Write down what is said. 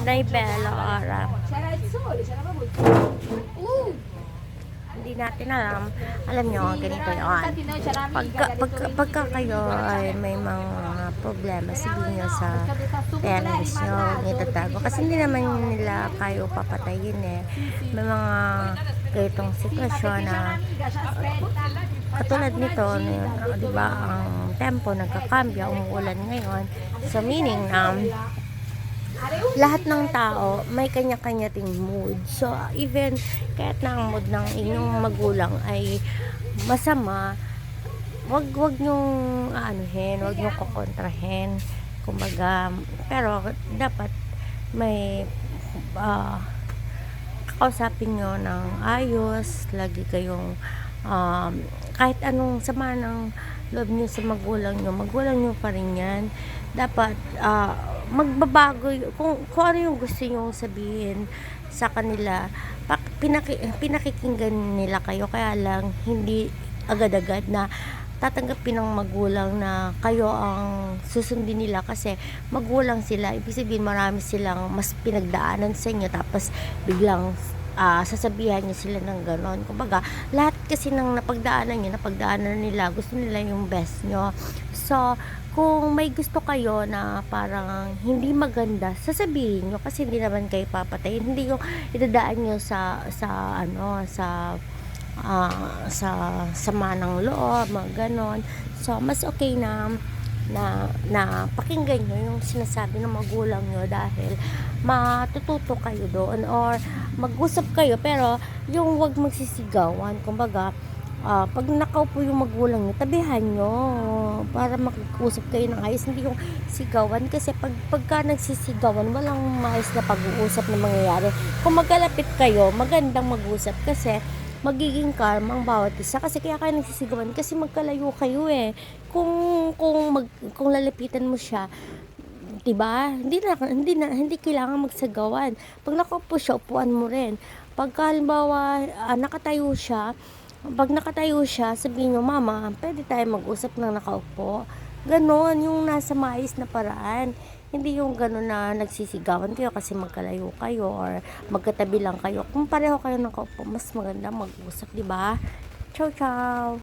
Nay Bella Ora. C'era il sole, c'era proprio il sole. Hindi natin alam. Alam nyo, ganito yun. Pagka kayo ay may mga problema, sabihin nyo sa parents nyo, huwag nyo itatago. Kasi hindi naman nila kayo papatayin eh. May mga ganitong sitwasyon na katulad nito, di ba, ang tempo nagkakambya, umuulan ngayon. So meaning lahat ng tao may kanya-kanya ting mood. So even kahit na ang mood ng inyong magulang ay masama, wag nyong aanuhin, wag nyong kokontrahin. Kumbaga, pero dapat may kakausapin nyo ng ayos, lagi kayong kahit anong sama ng loob nyo sa magulang nyo pa rin yan. Dapat magbabago kung ano yung gusto nyo sabihin sa kanila. Pinakikinggan nila kayo, kaya lang hindi agad-agad na tatanggapin ng magulang na kayo ang susundin nila, kasi magulang sila, ibig sabihin marami silang mas pinagdaanan sa inyo, tapos biglang sasabihan niyo sila ng ganon. Kumbaga, lahat kasi ng napagdaanan nila, gusto nila yung best nyo. So, kung may gusto kayo na parang hindi maganda, sasabihin nyo, kasi hindi naman kayo papatayin. Hindi yung idadaan nyo sa sama ng loob, mga ganon. So, mas okay na pakinggan nyo yung sinasabi ng magulang nyo, dahil matututo kayo doon, or mag-usap kayo, pero yung wag magsisigawan. Kumbaga, pag nakaupo yung magulang nyo, tabihan nyo para mag-usap kayo ng ayos, hindi yung sigawan. Kasi pagka nagsisigawan, walang maayos na pag-uusap na mangyayari. Kung magkalapit kayo, magandang mag-usap, kasi magiging calm ang bawat isa. Kasi kaya kayo nagsisigawan kasi magkalayo kayo eh. Kung lalapitan mo siya, 'di ba? Hindi kailangan magsagawan. Pag nakaupo siya, upuan mo rin. Pag halimbawa pag nakatayo siya, sabihin nyo, mama, pwede tayo mag-usap ng nakaupo. Ganon, yung nasa maayos na paraan. Hindi yung ganon na nagsisigawan kayo kasi magkalayo kayo or magkatabi lang kayo. Kung pareho kayo nakaupo, mas maganda mag-usap, di ba? Ciao, ciao!